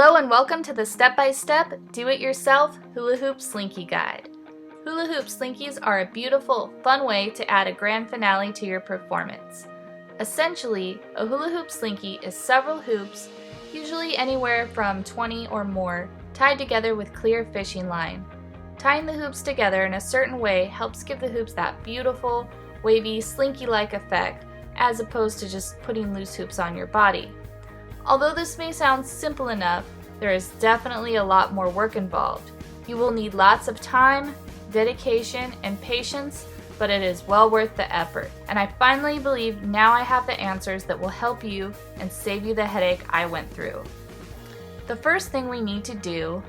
Hello and welcome to the step-by-step, do-it-yourself hula hoop slinky guide. Hula hoop slinkies are a beautiful, fun way to add a grand finale to your performance. Essentially, a hula hoop slinky is several hoops, usually anywhere from 20 or more, tied together with clear fishing line. Tying the hoops together in a certain way helps give the hoops that beautiful, wavy, slinky-like effect, as opposed to just putting loose hoops on your body. Although this may sound simple enough, there is definitely a lot more work involved. You will need lots of time, dedication, and patience, but it is well worth the effort. And I finally believe now I have the answers that will help you and save you the headache I went through. The first thing we need to do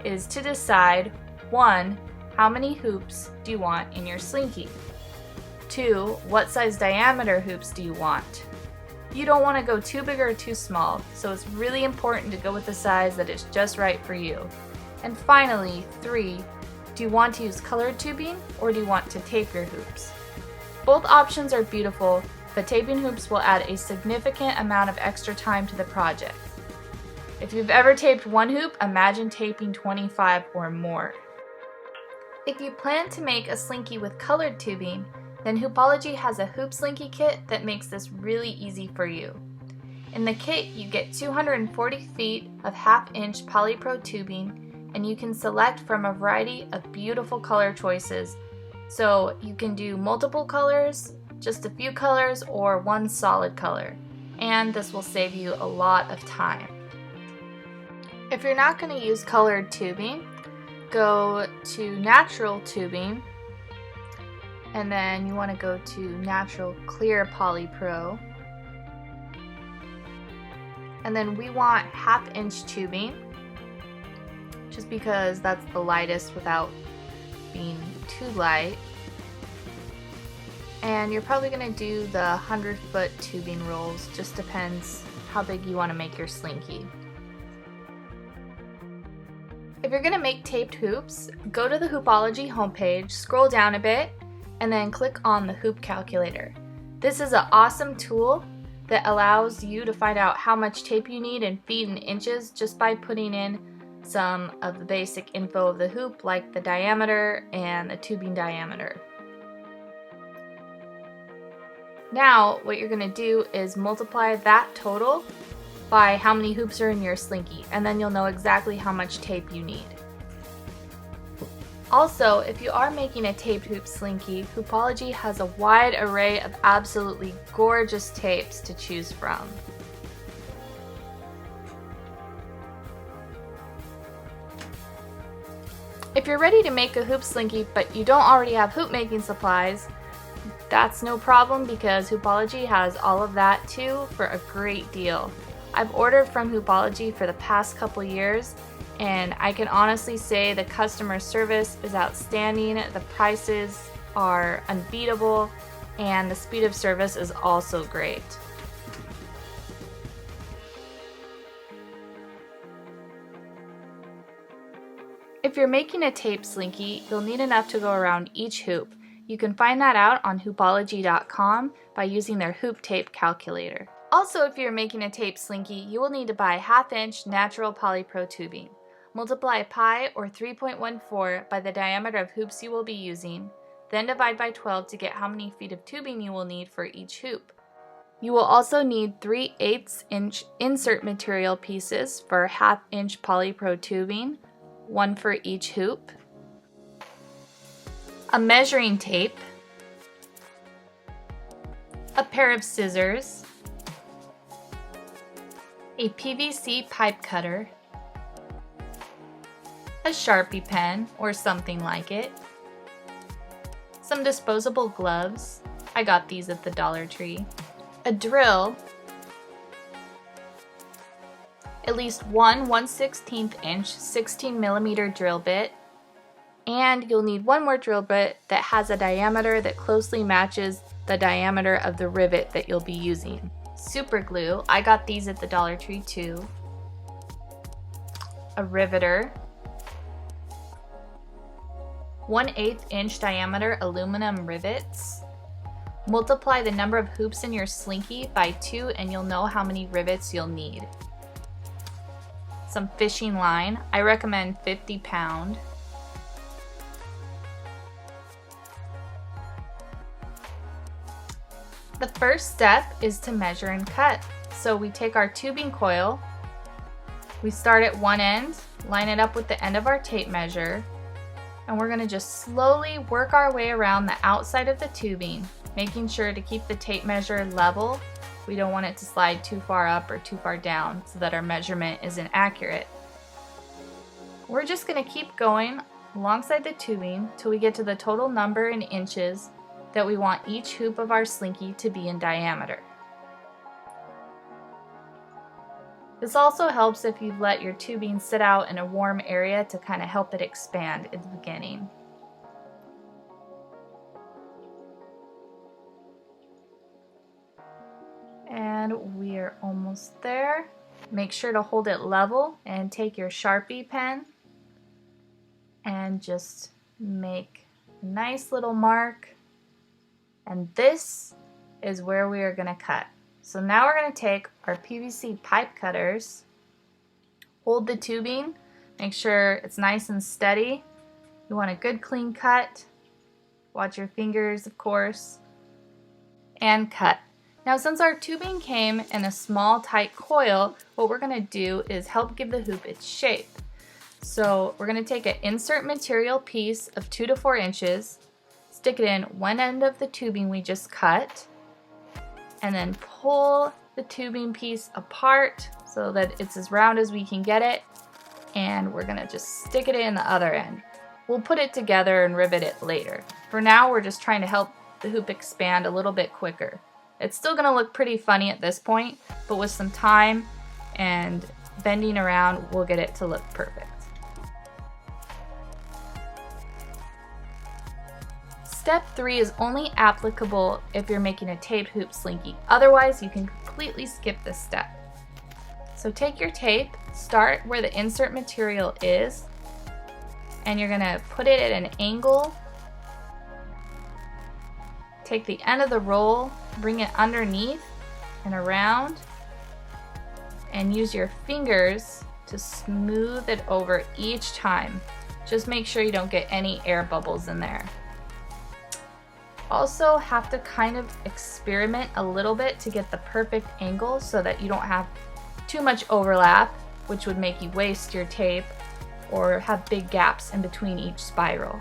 is to decide 1. How many hoops do you want in your slinky? 2. What size diameter hoops do you want? You don't want to go too big or too small, so it's really important to go with the size that is just right for you. And finally, 3. Do you want to use colored tubing or do you want to tape your hoops? Both options are beautiful, but taping hoops will add a significant amount of extra time to the project. If you've ever taped one hoop, imagine taping 25 or more. If you plan to make a slinky with colored tubing, then Hoopology has a hoop slinky kit that makes this really easy for you. In the kit, you get 240 feet of half-inch polypro tubing, and you can select from a variety of beautiful color choices. So you can do multiple colors, just a few colors, or one solid color. And this will save you a lot of time. If you're not going to use colored tubing, go to natural tubing, and then you want to go to natural clear polypro, and then we want half-inch tubing just because that's the lightest without being too light. And you're probably going to do the 100-foot tubing rolls, just depends how big you want to make your slinky. If you're going to make taped hoops, go to the Hoopology homepage, scroll down a bit, and then click on the hoop calculator. This is an awesome tool that allows you to find out how much tape you need in feet and inches just by putting in some of the basic info of the hoop, like the diameter and the tubing diameter. Now what you're going to do is multiply that total by how many hoops are in your slinky, and then you'll know exactly how much tape you need. Also, if you are making a taped hoop slinky, Hoopology has a wide array of absolutely gorgeous tapes to choose from. If you're ready to make a hoop slinky but you don't already have hoop making supplies, that's no problem because Hoopology has all of that too for a great deal. I've ordered from Hoopology for the past couple years, and I can honestly say the customer service is outstanding, the prices are unbeatable, and the speed of service is also great. If you're making a tape slinky, you'll need enough to go around each hoop. You can find that out on hoopology.com by using their hoop tape calculator. Also, if you're making a tape slinky, you will need to buy half-inch natural polypro tubing. Multiply pi or 3.14 by the diameter of hoops you will be using, then divide by 12 to get how many feet of tubing you will need for each hoop. You will also need 3/8 inch insert material pieces for half-inch polypro tubing, one for each hoop, a measuring tape, a pair of scissors, a PVC pipe cutter, a Sharpie pen or something like it, some disposable gloves, I got these at the Dollar Tree, a drill, at least one 1/16 inch 16mm drill bit, and you'll need one more drill bit that has a diameter that closely matches the diameter of the rivet that you'll be using. Super glue, I got these at the Dollar Tree too, a riveter, 1/8 inch diameter aluminum rivets. Multiply the number of hoops in your slinky by 2 and you'll know how many rivets you'll need. some fishing line. I recommend 50-pound. The first step is to measure and cut. So we take our tubing coil, we start at one end, line it up with the end of our tape measure, and we're going to just slowly work our way around the outside of the tubing, making sure to keep the tape measure level. We don't want it to slide too far up or too far down so that our measurement isn't accurate. We're just going to keep going alongside the tubing till we get to the total number in inches that we want each hoop of our Slinky to be in diameter. This also helps if you've let your tubing sit out in a warm area to kind of help it expand at the beginning. And we are almost there. Make sure to hold it level and take your Sharpie pen and just make a nice little mark. And this is where we are going to cut. So now we're going to take our PVC pipe cutters, hold the tubing, make sure it's nice and steady. You want a good clean cut. Watch your fingers, of course, and cut. Now since our tubing came in a small tight coil, what we're going to do is help give the hoop its shape. So we're going to take an insert material piece of 2 to 4 inches, stick it in one end of the tubing we just cut, and then pull the tubing piece apart so that it's as round as we can get it, and we're gonna just stick it in the other end. We'll put it together and rivet it later. For now, we're just trying to help the hoop expand a little bit quicker. It's still gonna look pretty funny at this point, but with some time and bending around, we'll get it to look perfect. Step 3 is only applicable if you're making a taped hoop Slinky. Otherwise, you can completely skip this step. So take your tape, start where the insert material is, and you're going to put it at an angle. Take the end of the roll, bring it underneath and around, and use your fingers to smooth it over each time. Just make sure you don't get any air bubbles in there. Also have to kind of experiment a little bit to get the perfect angle so that you don't have too much overlap, which would make you waste your tape or have big gaps in between each spiral.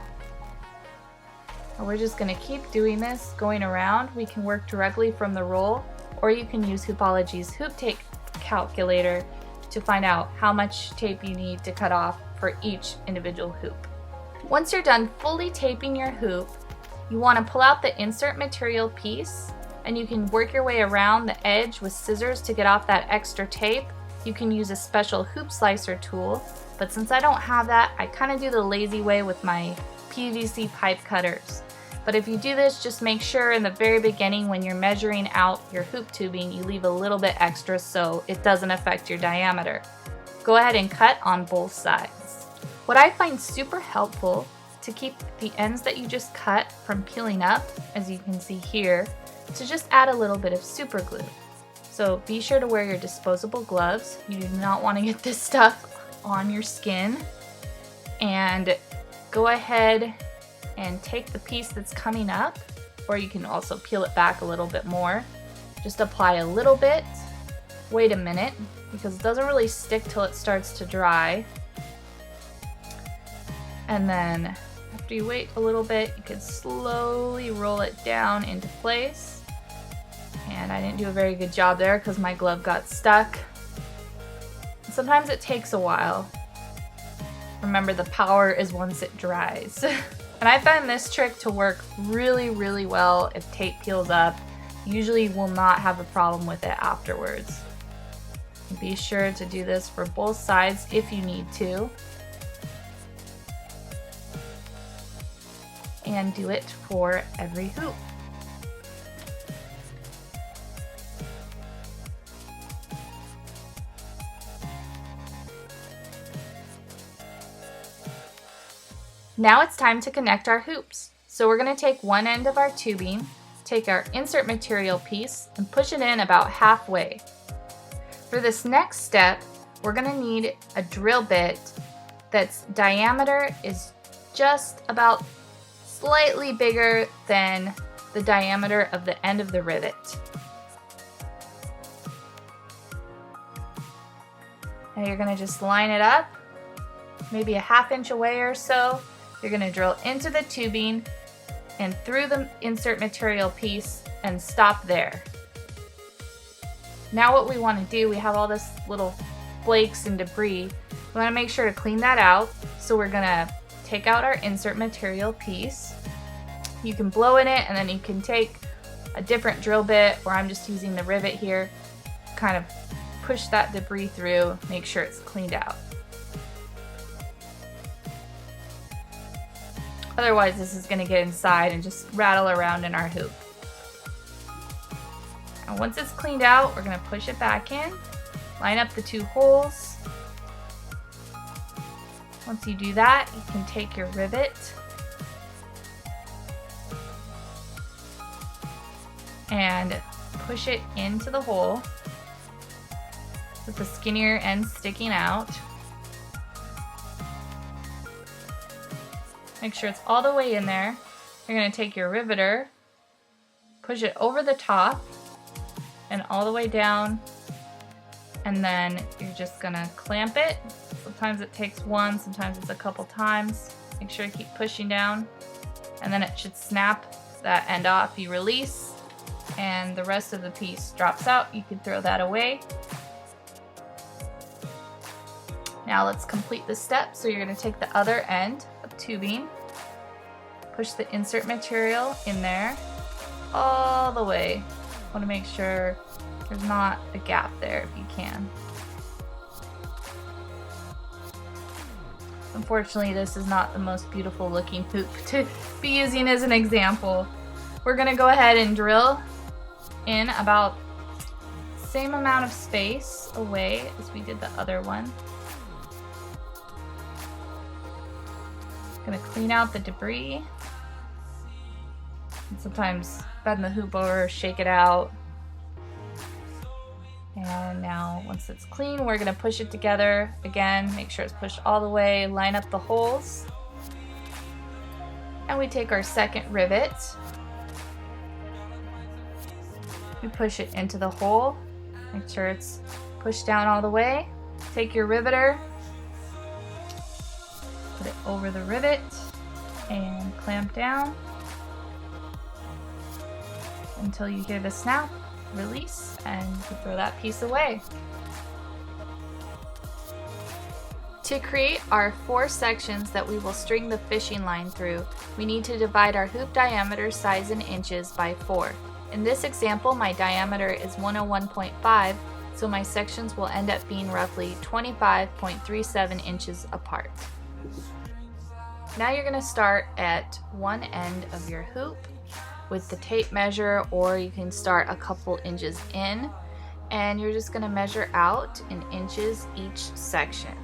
And we're just going to keep doing this, going around. We can work directly from the roll, or you can use Hoopology's hoop tape calculator to find out how much tape you need to cut off for each individual hoop. Once you're done fully taping your hoop, you want to pull out the insert material piece, and you can work your way around the edge with scissors to get off that extra tape. You can use a special hoop slicer tool, but since I don't have that, I kind of do the lazy way with my PVC pipe cutters. But if you do this, just make sure in the very beginning when you're measuring out your hoop tubing, you leave a little bit extra so it doesn't affect your diameter. Go ahead and cut on both sides. What I find super helpful to keep the ends that you just cut from peeling up, as you can see here, to just add a little bit of super glue. So be sure to wear your disposable gloves. You do not want to get this stuff on your skin. And go ahead and take the piece that's coming up, or you can also peel it back a little bit more. Just apply a little bit, wait a minute, because it doesn't really stick till it starts to dry. And then after you wait a little bit, you can slowly roll it down into place. And I didn't do a very good job there because my glove got stuck. Sometimes it takes a while. Remember, the power is once it dries. And I find this trick to work really, really well if tape peels up. Usually will not have a problem with it afterwards. Be sure to do this for both sides if you need to. And do it for every hoop. Now it's time to connect our hoops. So we're going to take one end of our tubing, take our insert material piece, and push it in about halfway. For this next step, we're gonna need a drill bit that's diameter is just about slightly bigger than the diameter of the end of the rivet. And you're gonna just line it up, maybe a 1/2 inch away or so. You're gonna drill into the tubing and through the insert material piece and stop there. Now what we wanna do, we have all this little flakes and debris. We wanna make sure to clean that out. So we're gonna take out our insert material piece. You can blow in it and then you can take a different drill bit, or I'm just using the rivet here, kind of push that debris through, make sure it's cleaned out. Otherwise this is gonna get inside and just rattle around in our hoop. And once it's cleaned out, we're gonna push it back in, line up the 2 holes. Once you do that, you can take your rivet and push it into the hole with the skinnier end sticking out. Make sure it's all the way in there. You're going to take your riveter, push it over the top and all the way down, and then you're just going to clamp it. Sometimes it takes one, sometimes it's a couple times. Make sure to keep pushing down, and then it should snap that end off. You release and the rest of the piece drops out. You can throw that away. Now let's complete the step. So you're going to take the other end of tubing, push the insert material in there all the way. Want to make sure there's not a gap there if you can. Unfortunately, this is not the most beautiful looking hoop to be using as an example. We're going to go ahead and drill in about the same amount of space away as we did the other one. Going to clean out the debris. And sometimes bend the hoop over, shake it out. And now once it's clean, we're going to push it together again. Make sure it's pushed all the way, line up the holes. And we take our second rivet. We push it into the hole. Make sure it's pushed down all the way. Take your riveter, put it over the rivet and clamp down until you hear the snap. Release, and you throw that piece away. To create our 4 sections that we will string the fishing line through, we need to divide our hoop diameter size in inches by 4. In this example, my diameter is 101.5, so my sections will end up being roughly 25.37 inches apart. Now you're going to start at one end of your hoop with the tape measure, or you can start a couple inches in, and you're just going to measure out in inches each section.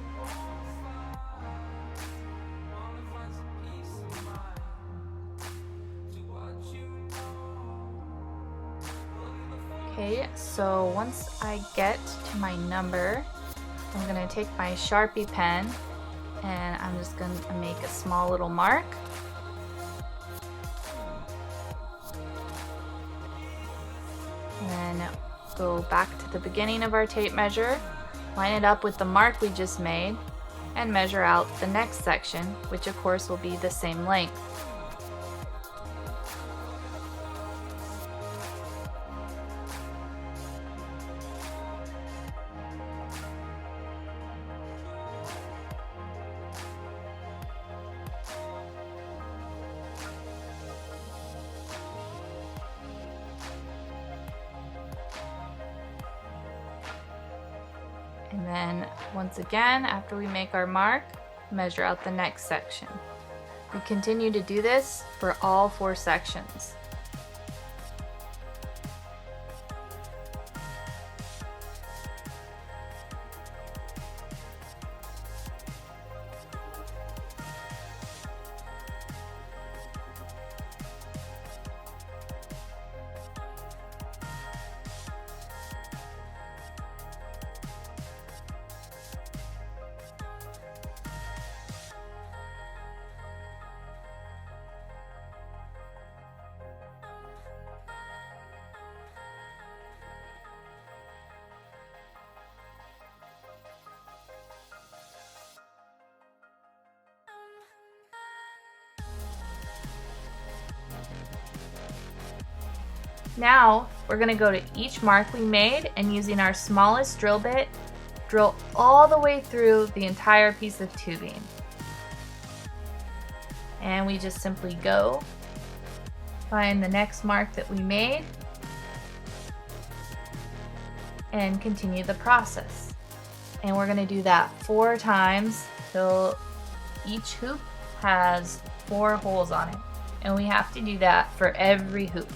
Okay, so once I get to my number, I'm going to take my Sharpie pen and I'm just going to make a small little mark. And then go back to the beginning of our tape measure, line it up with the mark we just made, and measure out the next section, which of course will be the same length. And then once again, after we make our mark, measure out the next section. We continue to do this for all 4 sections. Now we're going to go to each mark we made and using our smallest drill bit, drill all the way through the entire piece of tubing. And we just simply go, find the next mark that we made, and continue the process. And we're going to do that 4 times till each hoop has 4 holes on it. And we have to do that for every hoop.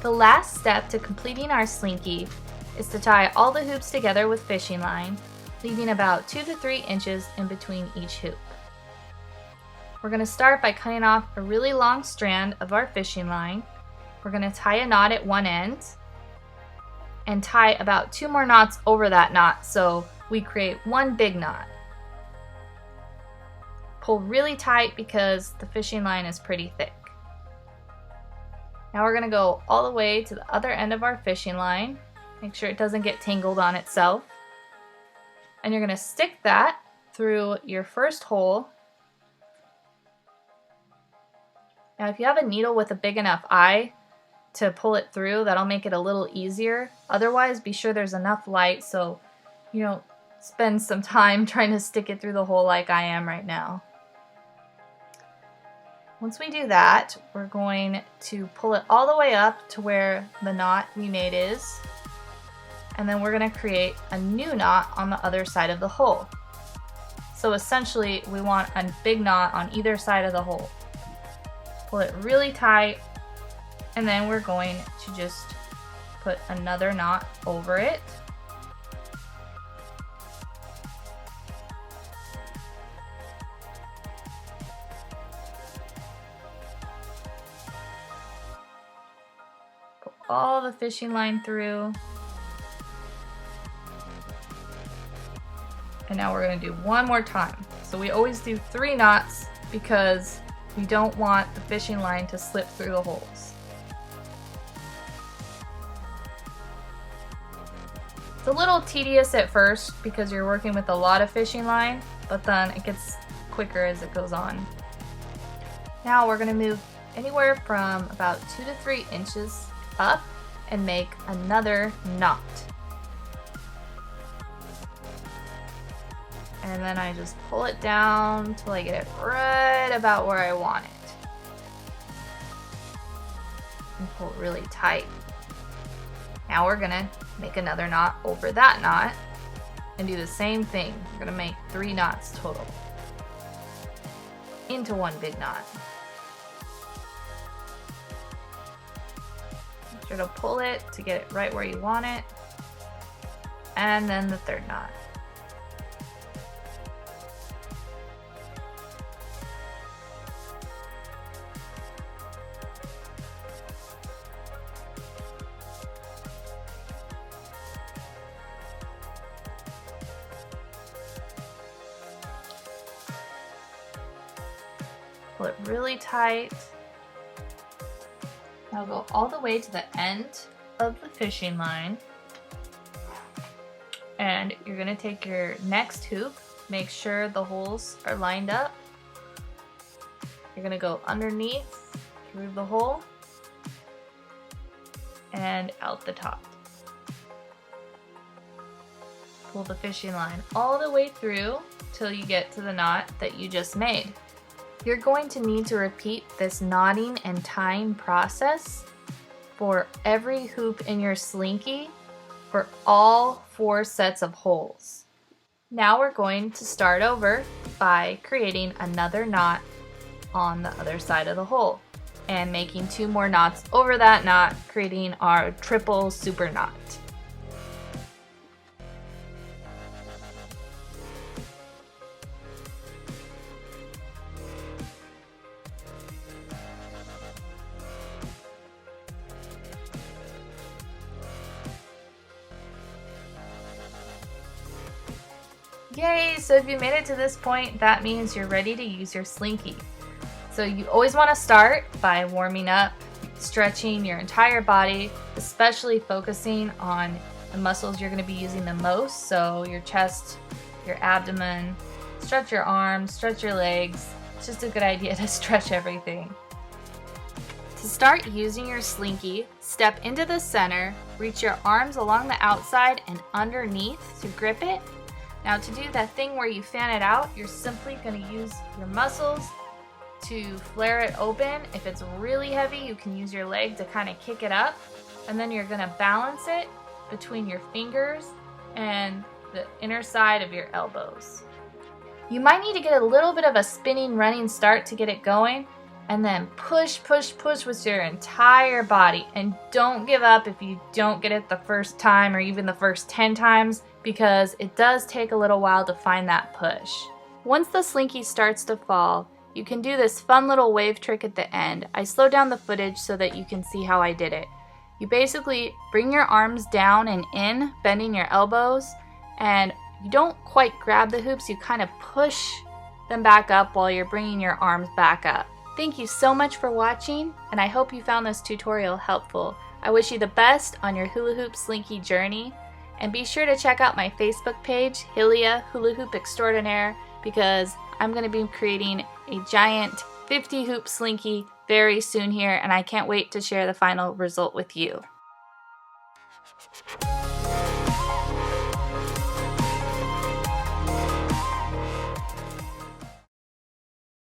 The last step to completing our slinky is to tie all the hoops together with fishing line, leaving about 2 to 3 inches in between each hoop. We're going to start by cutting off a really long strand of our fishing line. We're going to tie a knot at one end and tie about 2 more knots over that knot so we create one big knot. Pull really tight because the fishing line is pretty thick. Now we're going to go all the way to the other end of our fishing line. Make sure it doesn't get tangled on itself. And you're going to stick that through your first hole. Now if you have a needle with a big enough eye to pull it through, that'll make it a little easier. Otherwise, be sure there's enough light so you don't spend some time trying to stick it through the hole like I am right now. Once we do that, we're going to pull it all the way up to where the knot we made is, and then we're going to create a new knot on the other side of the hole. So essentially, we want a big knot on either side of the hole. Pull it really tight, and then we're going to just put another knot over it. All the fishing line through. And now we're going to do one more time. So we always do 3 knots because we don't want the fishing line to slip through the holes. It's a little tedious at first because you're working with a lot of fishing line, but then it gets quicker as it goes on. Now we're going to move anywhere from about 2 to 3 inches up and make another knot. And then I just pull it down till I get it right about where I want it. And pull it really tight. Now we're gonna make another knot over that knot and do the same thing. We're gonna make 3 knots total into one big knot. Make sure to pull it to get it right where you want it. And then the 3rd knot. Pull it really tight. Now go all the way to the end of the fishing line. And you're going to take your next hoop, make sure the holes are lined up. You're going to go underneath through the hole and out the top. Pull the fishing line all the way through till you get to the knot that you just made. You're going to need to repeat this knotting and tying process for every hoop in your slinky for all 4 sets of holes. Now we're going to start over by creating another knot on the other side of the hole and making 2 more knots over that knot, creating our triple super knot. Yay! So if you made it to this point, that means you're ready to use your slinky. So you always want to start by warming up stretching your entire body, especially focusing on the muscles you're going to be using the most. So your chest, your abdomen, stretch your arms, stretch your legs. It's just a good idea to stretch everything. To start using your Slinky, step into the center, reach your arms along the outside and underneath to grip it. Now to do that thing where you fan it out, you're simply going to use your muscles to flare it open. If it's really heavy, you can use your leg to kind of kick it up, and then you're going to balance it between your fingers and the inner side of your elbows. You might need to get a little bit of a spinning running start to get it going, and then push, push, push with your entire body. And don't give up if you don't get it the first time or even the first 10 times, because it does take a little while to find that push. Once the Slinky starts to fall, you can do this fun little wave trick at the end. I slowed down the footage so that you can see how I did it. You basically bring your arms down and in, bending your elbows, and you don't quite grab the hoops, you kind of push them back up while you're bringing your arms back up. Thank you so much for watching, and I hope you found this tutorial helpful. I wish you the best on your hula hoop Slinky journey, and be sure to check out my Facebook page, Hula Hoop Extraordinaire, because I'm going to be creating a giant 50 hoop Slinky very soon here, and I can't wait to share the final result with you.